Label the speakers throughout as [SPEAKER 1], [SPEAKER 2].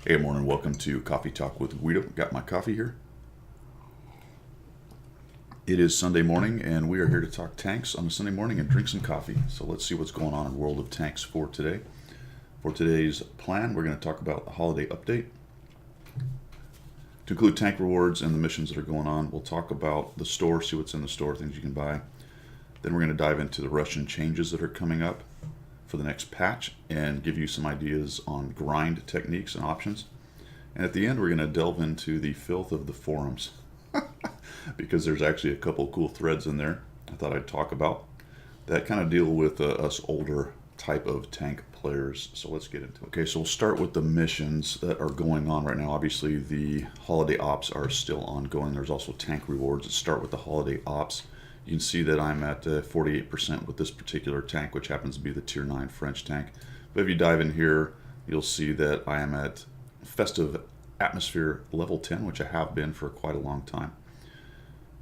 [SPEAKER 1] Hey, morning. Welcome to Coffee Talk with Guido. Got my coffee here. It is Sunday morning, and we are here to talk tanks on a Sunday morning and drink some coffee. So let's see what's going on in the world of tanks for today. For today's plan, we're going to talk about the holiday update. To include tank rewards and the missions that are going on, we'll talk about the store, see what's in the store, things you can buy. Then we're going to dive into the Russian changes that are coming up for the next patch and give you some ideas on grind techniques and options. And at the end, we're going to delve into the filth of the forums because there's actually a couple cool threads in there I thought I'd talk about that kind of deal with us older type of tank players. So let's get into it. Okay, so we'll start with the missions that are going on right now. Obviously, the holiday ops are still ongoing. There's also tank rewards that start with the holiday ops. You can see that I'm at 48% with this particular tank, which happens to be the Tier 9 French tank. But if you dive in here, you'll see that I am at Festive Atmosphere level 10, which I have been for quite a long time.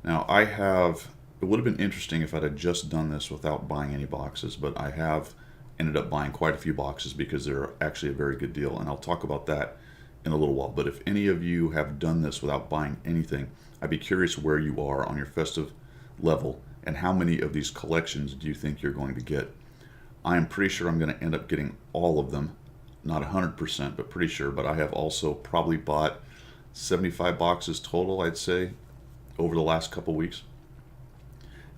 [SPEAKER 1] Now, it would have been interesting if I'd have just done this without buying any boxes, but I have ended up buying quite a few boxes because they're actually a very good deal, and I'll talk about that in a little while. But if any of you have done this without buying anything, I'd be curious where you are on your Festive level and how many of these collections do you think you're going to get. I am pretty sure I'm going to end up getting all of them, not 100%, but pretty sure. But I have also probably bought 75 boxes total, I'd say, over the last couple weeks.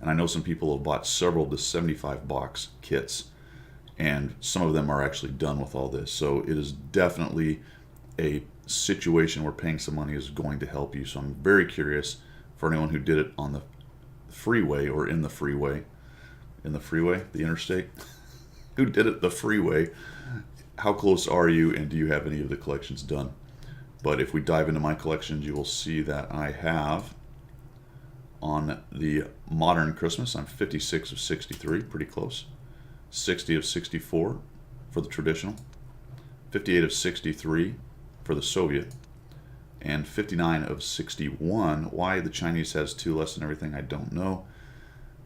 [SPEAKER 1] And I know some people have bought several of the 75 box kits, and some of them are actually done with all this. So it is definitely a situation where paying some money is going to help you. So I'm very curious for anyone who did it on the freeway or in the freeway, the interstate, who did it the freeway. How close are you, and do you have any of the collections done? But if we dive into my collections, you will see that I have on the modern Christmas, I'm 56 of 63, pretty close. 60 of 64 for the traditional, 58 of 63 for the Soviet, and 59 of 61. Why the Chinese has two less than everything, I don't know,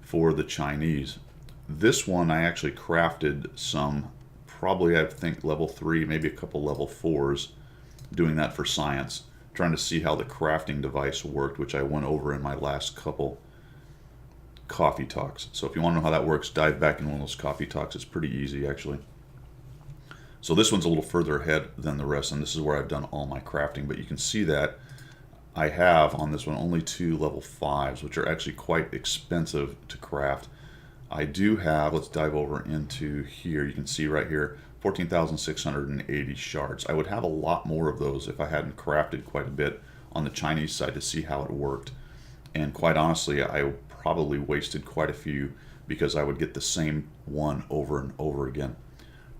[SPEAKER 1] for the Chinese. This one I actually crafted some, probably I think level 3, maybe a couple level 4s, doing that for science, trying to see how the crafting device worked, which I went over in my last couple coffee talks. So if you want to know how that works, dive back in one of those coffee talks. It's pretty easy, actually. So this one's a little further ahead than the rest, and this is where I've done all my crafting. But you can see that I have on this one only 2 level 5s, which are actually quite expensive to craft. I do have, let's dive over into here. You can see right here, 14,680 shards. I would have a lot more of those if I hadn't crafted quite a bit on the Chinese side to see how it worked. And quite honestly, I probably wasted quite a few because I would get the same one over and over again.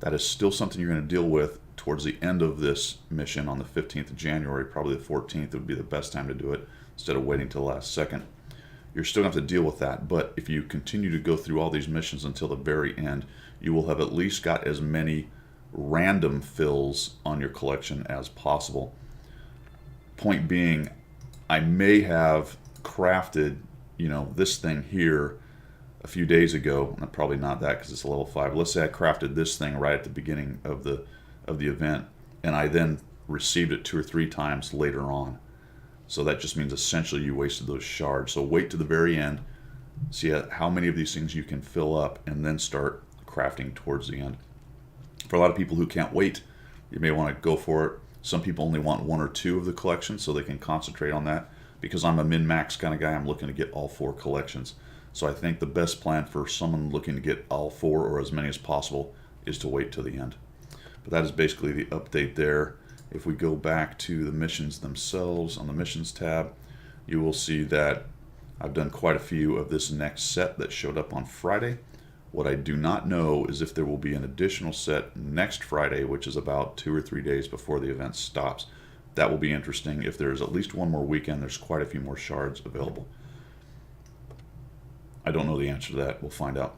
[SPEAKER 1] That is still something you're going to deal with towards the end of this mission on the 15th of January. Probably the 14th would be the best time to do it instead of waiting till the last second. You're still going to have to deal with that, but if you continue to go through all these missions until the very end, you will have at least got as many random fills on your collection as possible. Point being, I may have crafted, this thing here a few days ago, and probably not that because it's a level 5. Let's say I crafted this thing right at the beginning of the event, and I then received it 2 or 3 times later on. So that just means essentially you wasted those shards. So wait to the very end, see how many of these things you can fill up, and then start crafting towards the end. For a lot of people who can't wait, you may want to go for it. Some people only want 1 or 2 of the collection so they can concentrate on that. Because I'm a min-max kind of guy, I'm looking to get all 4 collections. So I think the best plan for someone looking to get all 4 or as many as possible is to wait till the end. But that is basically the update there. If we go back to the missions themselves on the missions tab, you will see that I've done quite a few of this next set that showed up on Friday. What I do not know is if there will be an additional set next Friday, which is about 2 or 3 days before the event stops. That will be interesting. If there's at least one more weekend, there's quite a few more shards available. I don't know the answer to that. We'll find out.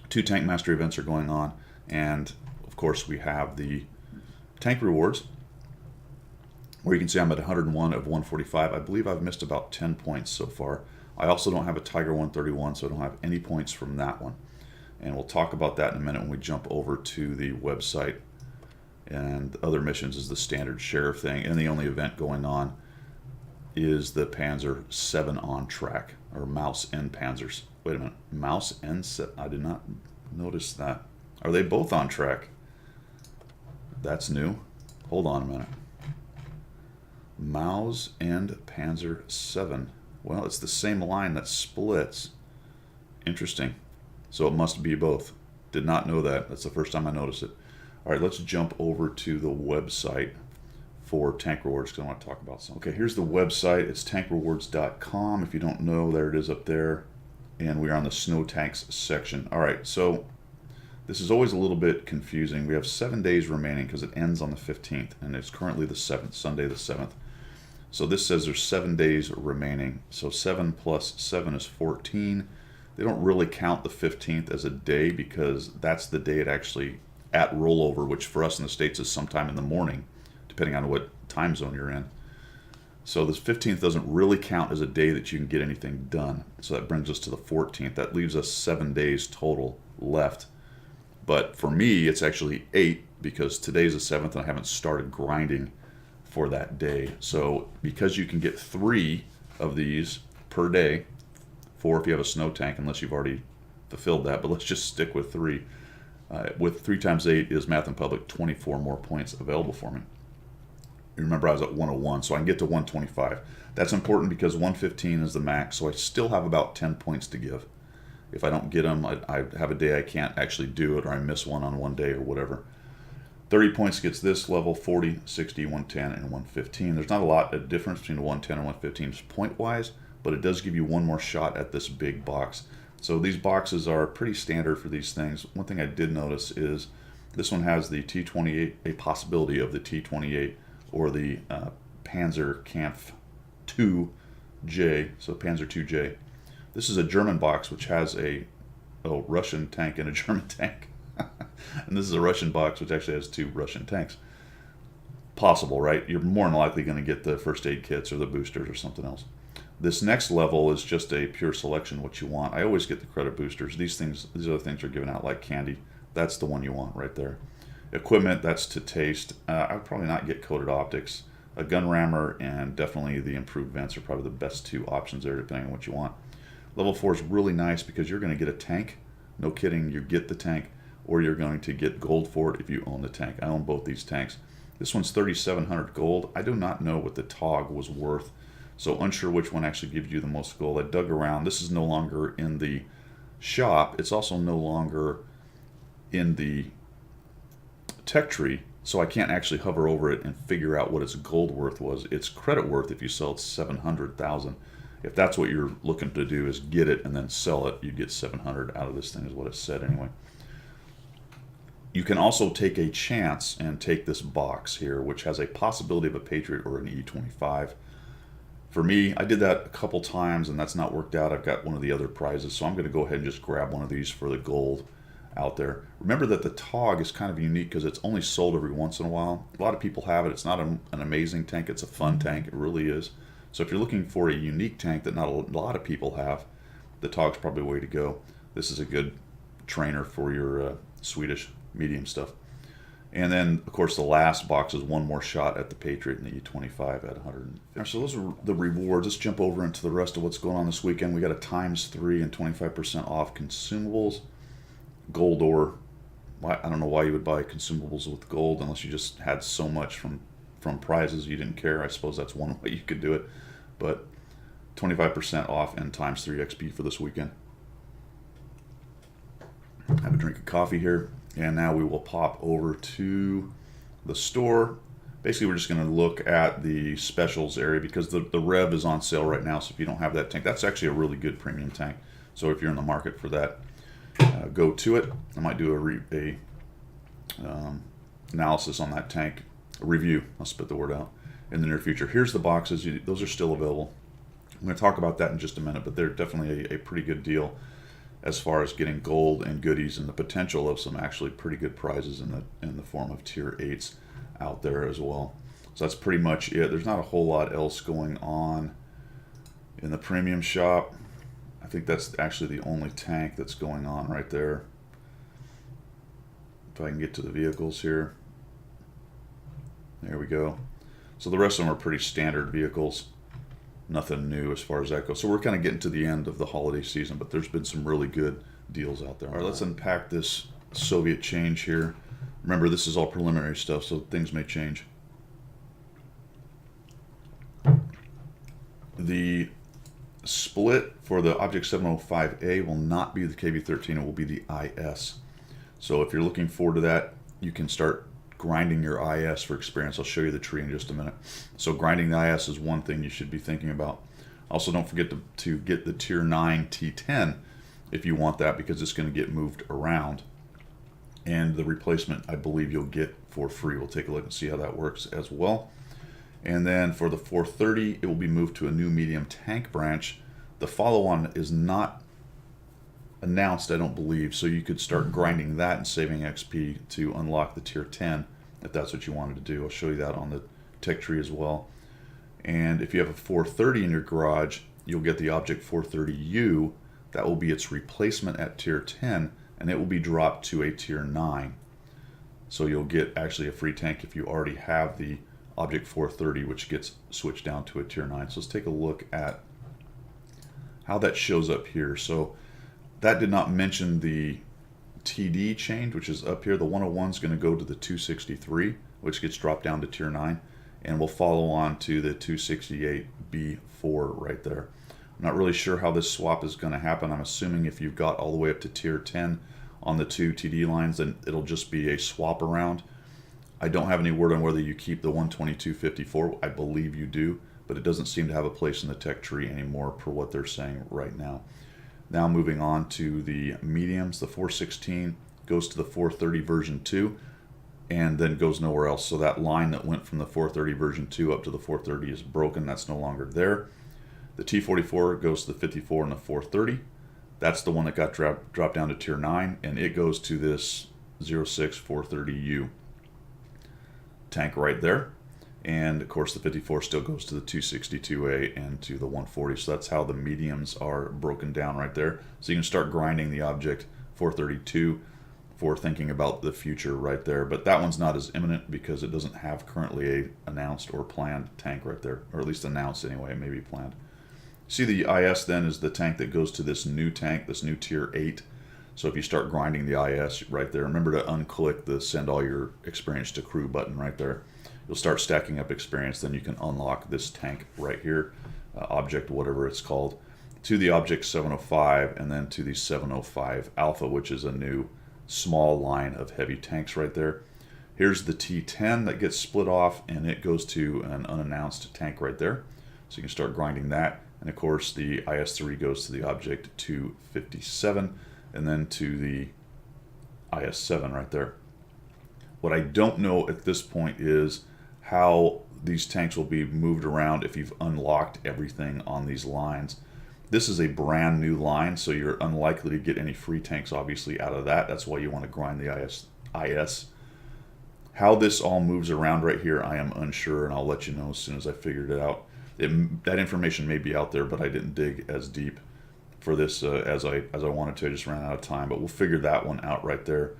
[SPEAKER 1] 2 Tank Mastery events are going on, and of course we have the tank rewards, where you can see I'm at 101 of 145. I believe I've missed about 10 points so far. I also don't have a Tiger 131, so I don't have any points from that one. And we'll talk about that in a minute when we jump over to the website. And other missions is the standard sheriff thing. And the only event going on is the Panzer 7 on track, or Mouse and Panzers. Wait a minute, Mouse and I did not notice that. Are they both on track? That's new. Hold on a minute. Maus and Panzer 7. Well, it's the same line that splits. Interesting. So it must be both. Did not know that. That's the first time I noticed it. All right, let's jump over to the website for tank rewards because I want to talk about something. Okay, here's the website. It's tankrewards.com. If you don't know, there it is up there. And we're on the snow tanks section. All right, so this is always a little bit confusing. We have 7 days remaining because it ends on the 15th, and it's currently the 7th, Sunday the 7th. So this says there's 7 days remaining. So 7 plus 7 is 14. They don't really count the 15th as a day because that's the day it actually at rollover, which for us in the States is sometime in the morning, depending on what time zone you're in. So this 15th doesn't really count as a day that you can get anything done. So that brings us to the 14th. That leaves us 7 days total left. But for me, it's actually 8 because today's the 7th and I haven't started grinding for that day. So because you can get 3 of these per day, 4 if you have a snow tank, unless you've already fulfilled that, but let's just stick with 3. With 3 times 8 is math in public, 24 more points available for me. You remember I was at 101, so I can get to 125. That's important because 115 is the max, so I still have about 10 points to give. If I don't get them, I have a day I can't actually do it, or I miss one on one day or whatever. 30 points gets this level, 40, 60, 110, and 115. There's not a lot of difference between the 110 and 115 point-wise, but it does give you one more shot at this big box. So these boxes are pretty standard for these things. One thing I did notice is this one has the T-28, a possibility of the T-28 or the Panzer Kampf 2J, so Panzer 2J. This is a German box which has a Russian tank and a German tank. And this is a Russian box which actually has 2 Russian tanks. Possible, right? You're more than likely going to get the first aid kits or the boosters or something else. This next level is just a pure selection what you want. I always get the credit boosters. These other things are given out like candy. That's the one you want right there. Equipment, that's to taste. I would probably not get coated optics. A gun rammer and definitely the improved vents are probably the best 2 options there depending on what you want. Level 4 is really nice because you're going to get a tank. No kidding, you get the tank, or you're going to get gold for it if you own the tank. I own both these tanks. This one's 3,700 gold. I do not know what the TOG was worth, so unsure which one actually gives you the most gold. I dug around. This is no longer in the shop. It's also no longer in the tech tree, so I can't actually hover over it and figure out what its gold worth was. It's credit worth if you sell it 700,000. If that's what you're looking to do is get it and then sell it, you get 700 out of this thing is what it said anyway. You can also take a chance and take this box here, which has a possibility of a Patriot or an E25. For me, I did that a couple times and that's not worked out. I've got one of the other prizes, so I'm going to go ahead and just grab one of these for the gold out there. Remember that the TOG is kind of unique because it's only sold every once in a while. A lot of people have it. It's not an amazing tank. It's a fun tank. It really is. So if you're looking for a unique tank that not a lot of people have, the TOG's probably the way to go. This is a good trainer for your Swedish medium stuff. And then, of course, the last box is one more shot at the Patriot and the E25 at 150. So those are the rewards. Let's jump over into the rest of what's going on this weekend. We got a ×3 and 25% off consumables. Gold ore. I don't know why you would buy consumables with gold unless you just had so much from prizes you didn't care. I suppose that's one way you could do it. But 25% off and ×3 XP for this weekend. Have a drink of coffee here. And now we will pop over to the store. Basically, we're just going to look at the specials area because the Rev is on sale right now. So if you don't have that tank, that's actually a really good premium tank. So if you're in the market for that, go to it. I might do a analysis on that tank, a review. I'll spit the word out in the near future. Here's the boxes. Those are still available. I'm going to talk about that in just a minute, but they're definitely a pretty good deal as far as getting gold and goodies and the potential of some actually pretty good prizes in the form of tier 8s out there as well. So that's pretty much it. There's not a whole lot else going on in the premium shop. I think that's actually the only tank that's going on right there. If I can get to the vehicles here. There we go. So the rest of them are pretty standard vehicles. Nothing new as far as that goes. So we're kind of getting to the end of the holiday season, but there's been some really good deals out there. All right, let's unpack this Soviet change here. Remember, this is all preliminary stuff, so things may change. The split for the Object 705A will not be the KB13, it will be the IS. So if you're looking forward to that, you can start grinding your IS for experience. I'll show you the tree in just a minute. So grinding the IS is one thing you should be thinking about. Also, don't forget to get the Tier 9 T10 if you want that, because it's going to get moved around. And the replacement, I believe you'll get for free. We'll take a look and see how that works as well. And then for the 430, it will be moved to a new medium tank branch. The follow-on is not announced, I don't believe, so you could start grinding that and saving XP to unlock the Tier 10 if that's what you wanted to do. I'll show you that on the tech tree as well. And if you have a 430 in your garage, you'll get the Object 430U. That will be its replacement at Tier 10, and it will be dropped to a Tier 9. So you'll get actually a free tank if you already have the Object 430, which gets switched down to a Tier 9. So let's take a look at how that shows up here. So that did not mention the TD change, which is up here. The 101 is going to go to the 263, which gets dropped down to Tier 9, and will follow on to the 268B4 right there. I'm not really sure how this swap is going to happen. I'm assuming if you've got all the way up to Tier 10 on the two TD lines, then it'll just be a swap around. I don't have any word on whether you keep the 12254. I believe you do, but it doesn't seem to have a place in the tech tree anymore per what they're saying right now. Now moving on to the mediums, the 416 goes to the 430 version 2 and then goes nowhere else. So that line that went from the 430 version 2 up to the 430 is broken. That's no longer there. The T44 goes to the 54 and the 430. That's the one that got dropped down to Tier 9, and it goes to this 06 430U tank right there. And of course the 54 still goes to the 262A and to the 140. So that's how the mediums are broken down right there. So you can start grinding the Object 432 for thinking about the future right there. But that one's not as imminent because it doesn't have currently a announced or planned tank right there, or at least announced anyway. It may be planned. See, the IS then is the tank that goes to this new tank, this new Tier 8. So if you start grinding the IS right there, remember to unclick the send all your experience to crew button right there. You'll start stacking up experience, then you can unlock this tank right here, Object whatever it's called, to the Object 705 and then to the 705 Alpha, which is a new small line of heavy tanks right there. Here's the T10 that gets split off, and it goes to an unannounced tank right there. So you can start grinding that. And of course the IS-3 goes to the Object 257 and then to the IS-7 right there. What I don't know at this point is how these tanks will be moved around if you've unlocked everything on these lines. This is a brand new line, so you're unlikely to get any free tanks obviously out of that. That's why you want to grind the IS. How this all moves around right here, I am unsure, and I'll let you know as soon as I figured it out. That information may be out there, but I didn't dig as deep for this as I wanted to. I just ran out of time, but we'll figure that one out right there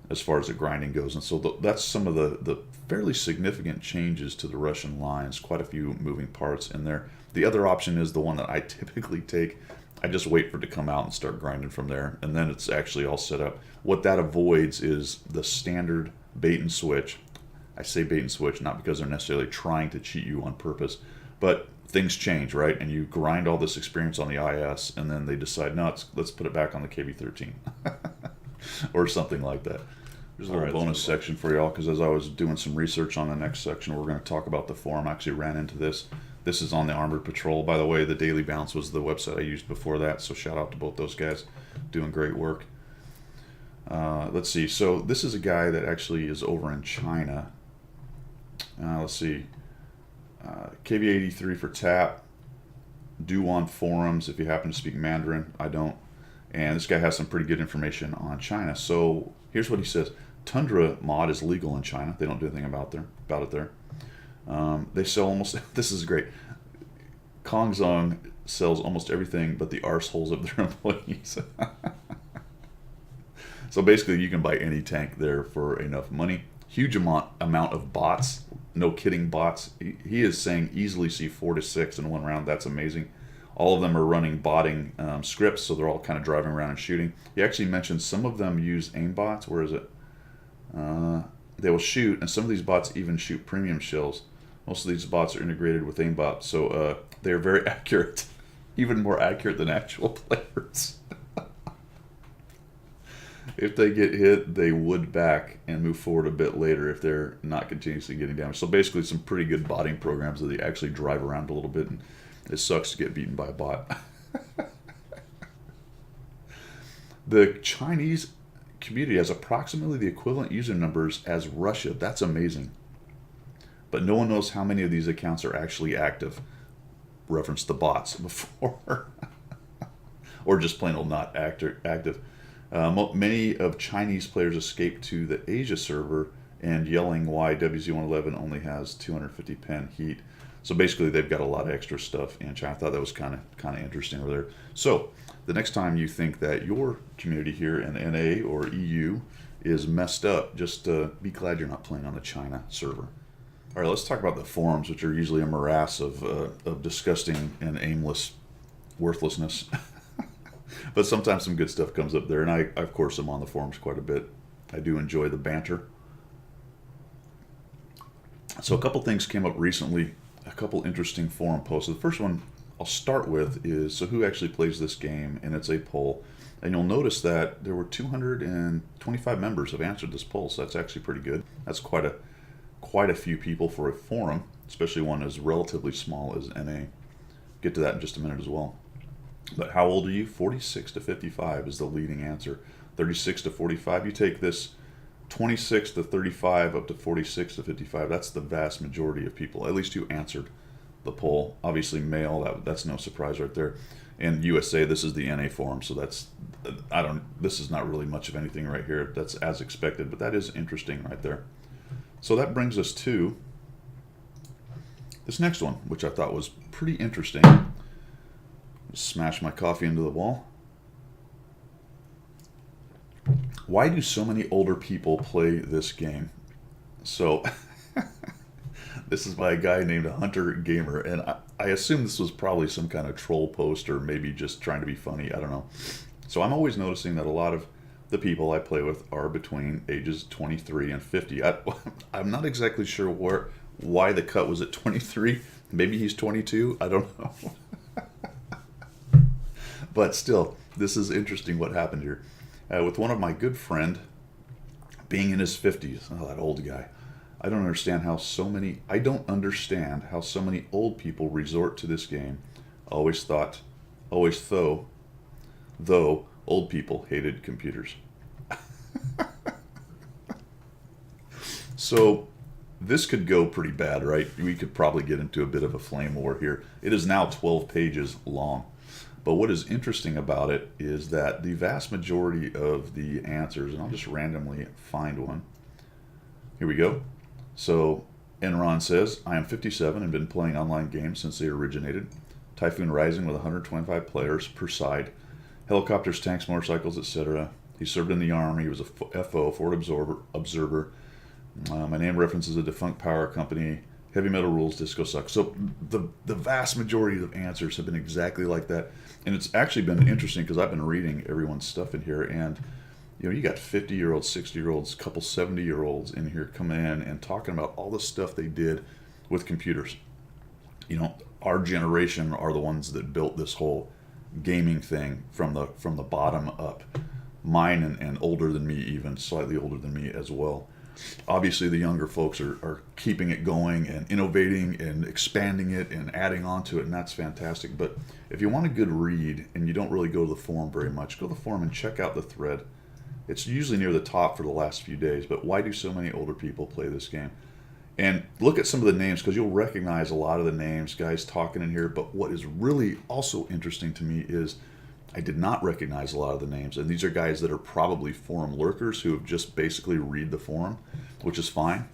[SPEAKER 1] as far as the grinding goes. And so that's some of the fairly significant changes to the Russian lines, quite a few moving parts in there. The other option is the one that I typically take. I just wait for it to come out and start grinding from there, and then it's actually all set up. What that avoids is the standard bait and switch. I say bait and switch not because they're necessarily trying to cheat you on purpose, but things change, right? And you grind all this experience on the IS, and then they decide, no, let's put it back on the KB13 or something like that. There's a little bonus section for y'all, because as I was doing some research on the next section, we're going to talk about the forum. I actually ran into this. This is on the Armored Patrol. By the way, the Daily Bounce was the website I used before that, so shout out to both those guys doing great work. Let's see. So this is a guy that actually is over in China. Let's see. KV83 for TAP. Do on forums if you happen to speak Mandarin. I don't. And this guy has some pretty good information on China. So here's what he says. Tundra mod is legal in China. They don't do anything about it there. They sell almost. This is great. Kongzong sells almost everything but the arseholes of their employees. So basically, you can buy any tank there for enough money. Huge amount of bots. No kidding, bots. He is saying easily see 4 to 6 in one round. That's amazing. All of them are running botting scripts, so they're all kind of driving around and shooting. He actually mentioned some of them use aimbots. Where is it? They will shoot, and some of these bots even shoot premium shells. Most of these bots are integrated with aimbot, so they're very accurate, even more accurate than actual players. If they get hit, they would back and move forward a bit later if they're not continuously getting damaged. So basically some pretty good botting programs that they actually drive around a little bit, and it sucks to get beaten by a bot. The Chinese community has approximately the equivalent user numbers as Russia. That's amazing. But no one knows how many of these accounts are actually active. Reference the bots before. Or just plain old not active. Many of Chinese players escaped to the Asia server and yelling why WZ111 only has 250 pen heat. So basically, they've got a lot of extra stuff in China. I thought that was kind of interesting over there. So the next time you think that your community here in NA or EU is messed up, just be glad you're not playing on the China server. All right, let's talk about the forums, which are usually a morass of disgusting and aimless worthlessness. But sometimes some good stuff comes up there, and I, of course, am on the forums quite a bit. I do enjoy the banter. So a couple things came up recently, a couple interesting forum posts. So the first one I'll start with is, so who actually plays this game? And it's a poll. And you'll notice that there were 225 members have answered this poll, so that's actually pretty good. That's quite a few people for a forum, especially one as relatively small as NA. Get to that in just a minute as well. But how old are you? 46 to 55 is the leading answer. 36 to 45, you take this 26 to 35 up to 46 to 55. That's the vast majority of people, at least who answered the poll. Obviously male, that's no surprise right there. In USA, this is the NA forum, so this is not really much of anything right here. That's as expected, but that is interesting right there. So that brings us to this next one, which I thought was pretty interesting. Smash my coffee into the wall. Why do so many older people play this game? So this is by a guy named Hunter Gamer, and I assume this was probably some kind of troll post or maybe just trying to be funny. I don't know. So I'm always noticing that a lot of the people I play with are between ages 23 and 50. I'm not exactly sure why the cut was at 23. Maybe he's 22. I don't know. But still, this is interesting what happened here. With one of my good friend being in his 50s, oh, that old guy. I don't understand how so many old people resort to this game. Always though old people hated computers. So this could go pretty bad, right? We could probably get into a bit of a flame war here. It is now 12 pages long. But what is interesting about it is that the vast majority of the answers, and I'll just randomly find one. Here we go. So Enron says, I am 57 and been playing online games since they originated. Typhoon Rising with 125 players per side. Helicopters, tanks, motorcycles, etc. He served in the Army. He was a FO, Forward Observer. My name references a defunct power company. Heavy Metal Rules, Disco Sucks. So the vast majority of answers have been exactly like that. And it's actually been interesting because I've been reading everyone's stuff in here. And, you got 50-year-olds, 60-year-olds, a couple 70-year-olds in here coming in and talking about all the stuff they did with computers. Our generation are the ones that built this whole gaming thing from the bottom up. Mine and older than me, even slightly older than me as well. Obviously, the younger folks are keeping it going and innovating and expanding it and adding on to it, and that's fantastic. But if you want a good read and you don't really go to the forum very much, go to the forum and check out the thread. It's usually near the top for the last few days, but why do so many older people play this game? And look at some of the names, because you'll recognize a lot of the names, guys talking in here. But what is really also interesting to me is I did not recognize a lot of the names, and these are guys that are probably forum lurkers who have just basically read the forum, which is fine.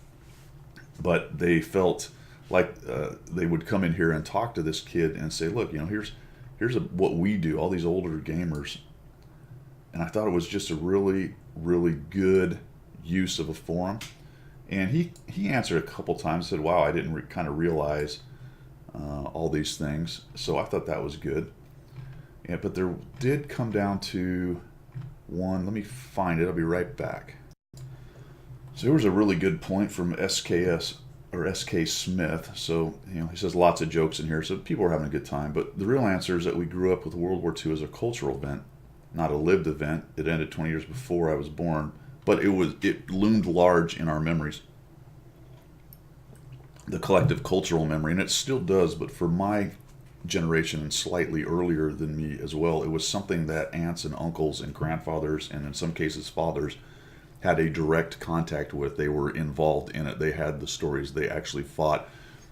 [SPEAKER 1] But they felt like they would come in here and talk to this kid and say, "Look, here's what we do. All these older gamers," and I thought it was just a really, really good use of a forum. And he answered a couple times, said, "Wow, I didn't kind of realize all these things." So I thought that was good. Yeah, but there did come down to one. Let me find it. I'll be right back. So there was a really good point from SKS or SK Smith. So, he says lots of jokes in here, so people are having a good time. But the real answer is that we grew up with World War II as a cultural event, not a lived event. It ended 20 years before I was born, but it loomed large in our memories. The collective cultural memory, and it still does, but for my generation and slightly earlier than me as well, it was something that aunts and uncles and grandfathers, and in some cases fathers, had a direct contact with. They were involved in it. They had the stories. They actually fought.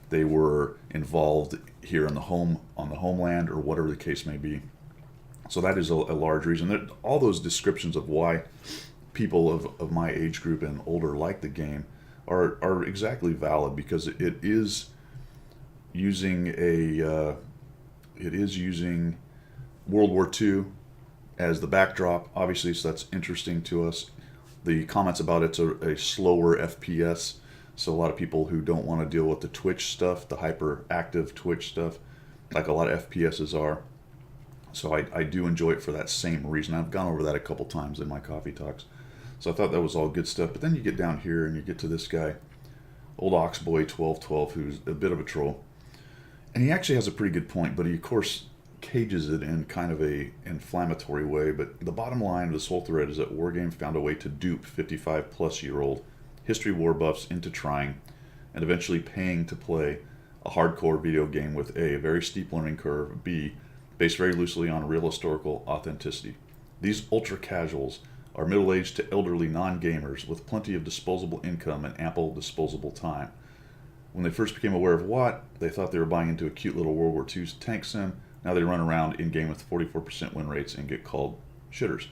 [SPEAKER 1] They were involved here on the homeland, or whatever the case may be. So that is a large reason. All those descriptions of why people of my age group and older like the game are exactly valid, because it is using World War II as the backdrop, obviously, so that's interesting to us. The comments about it's a slower FPS, so a lot of people who don't want to deal with the Twitch stuff, the hyperactive Twitch stuff, like a lot of FPSs are. So I do enjoy it for that same reason. I've gone over that a couple times in my coffee talks. So I thought that was all good stuff. But then you get down here and you get to this guy, Old Oxboy1212, who's a bit of a troll. And he actually has a pretty good point, but he, of course, cages it in kind of a inflammatory way. But the bottom line of this whole thread is that Wargame found a way to dupe 55-plus-year-old history war buffs into trying and eventually paying to play a hardcore video game with A, very steep learning curve, B, based very loosely on real historical authenticity. These ultra-casuals are middle-aged to elderly non-gamers with plenty of disposable income and ample disposable time. When they first became aware of Watt, they thought they were buying into a cute little World War II tank sim. Now they run around in-game with 44% win rates and get called shitters.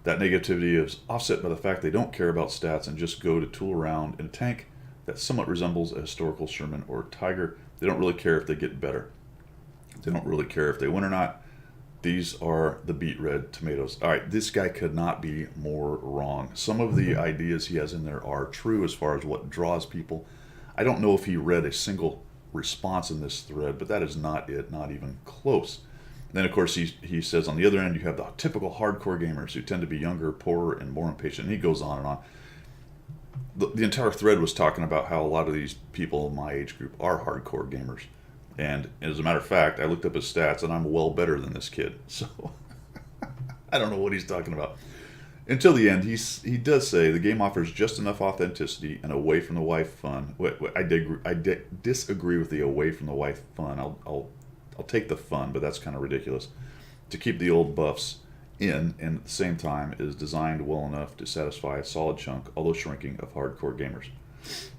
[SPEAKER 1] That negativity is offset by the fact they don't care about stats and just go to tool around in a tank that somewhat resembles a historical Sherman or Tiger. They don't really care if they get better. They don't really care if they win or not. These are the beet red tomatoes. All right, this guy could not be more wrong. Some of the ideas he has in there are true as far as what draws people. I don't know if he read a single response in this thread, but that is not it, not even close. Then, of course, he says on the other end, you have the typical hardcore gamers who tend to be younger, poorer, and more impatient. And he goes on and on. The entire thread was talking about how a lot of these people in my age group are hardcore gamers. And as a matter of fact, I looked up his stats, and I'm well better than this kid. So I don't know what he's talking about. Until the end, he does say the game offers just enough authenticity and away from the wife fun. I disagree with the away from the wife fun. I'll take the fun, but that's kind of ridiculous. To keep the old buffs in, and at the same time is designed well enough to satisfy a solid chunk, although shrinking, of hardcore gamers.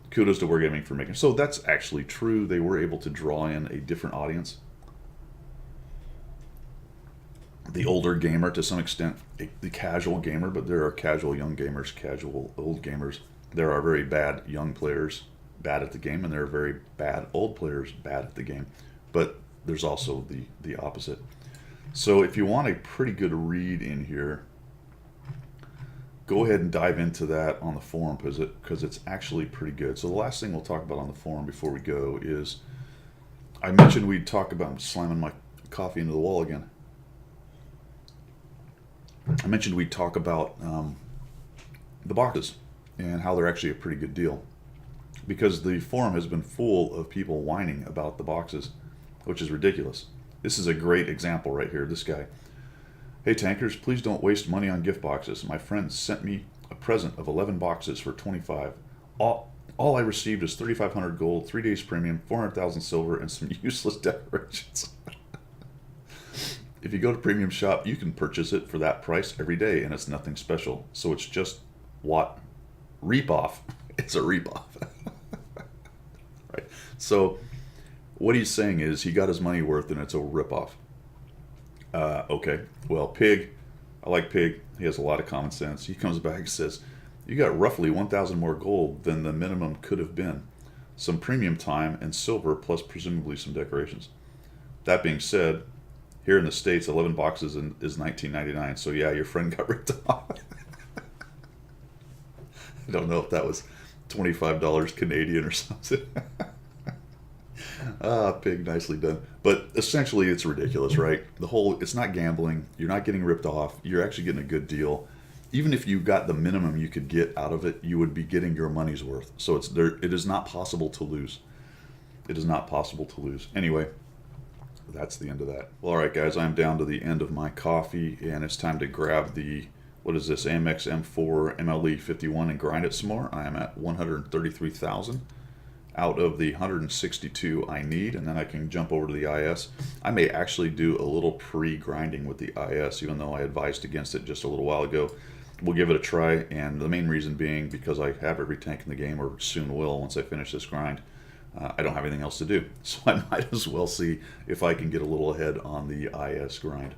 [SPEAKER 1] Kudos to Wargaming for making. So that's actually true. They were able to draw in a different audience. The older gamer, to some extent, the casual gamer, but there are casual young gamers, casual old gamers. There are very bad young players, bad at the game, and there are very bad old players, bad at the game. But there's also the opposite. So if you want a pretty good read in here, go ahead and dive into that on the forum, because it's actually pretty good. So the last thing we'll talk about on the forum before we go is, I mentioned we'd talk about, I'm slamming my coffee into the wall again. I mentioned we'd talk about the boxes and how they're actually a pretty good deal, because the forum has been full of people whining about the boxes, which is ridiculous. This is a great example right here. This guy, "Hey tankers, please don't waste money on gift boxes. My friend sent me a present of 11 boxes for 25. All I received is 3,500 gold, 3 days premium, 400,000 silver, and some useless decorations." If you go to Premium Shop, you can purchase it for that price every day, and it's nothing special. So it's just what? Reap-off. It's a reap-off. Right. So what he's saying is he got his money worth, and it's a rip-off. Okay, well, Pig, I like Pig. He has a lot of common sense. He comes back and says, you got roughly 1,000 more gold than the minimum could have been. Some premium time and silver, plus presumably some decorations. That being said, here in the States, 11 boxes is $19.99. So yeah, your friend got ripped off. I don't know if that was $25 Canadian or something. Pig, nicely done. But essentially, it's ridiculous, right? It's not gambling. You're not getting ripped off. You're actually getting a good deal. Even if you got the minimum you could get out of it, you would be getting your money's worth. So it's there. It is not possible to lose. It is not possible to lose. Anyway, that's the end of that. Well, all right, guys, I'm down to the end of my coffee, and it's time to grab the, what is this, Amex M4 MLE 51 and grind it some more. I am at 133,000 out of the 162 I need, and then I can jump over to the IS. I may actually do a little pre-grinding with the IS, even though I advised against it just a little while ago. We'll give it a try, and the main reason being because I have every tank in the game, or soon will once I finish this grind. I don't have anything else to do, so I might as well see if I can get a little ahead on the IS grind.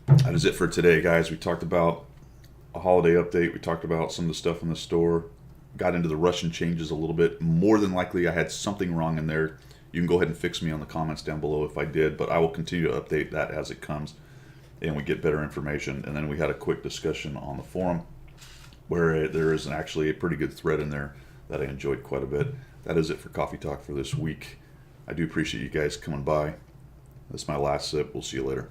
[SPEAKER 1] That is it for today, guys. We talked about a holiday update. We talked about some of the stuff in the store. Got into the Russian changes a little bit. More than likely, I had something wrong in there. You can go ahead and fix me on the comments down below if I did, but I will continue to update that as it comes and we get better information. And then we had a quick discussion on the forum where there is actually a pretty good thread in there that I enjoyed quite a bit. That is it for Coffee Talk for this week. I do appreciate you guys coming by. That's my last sip. We'll see you later.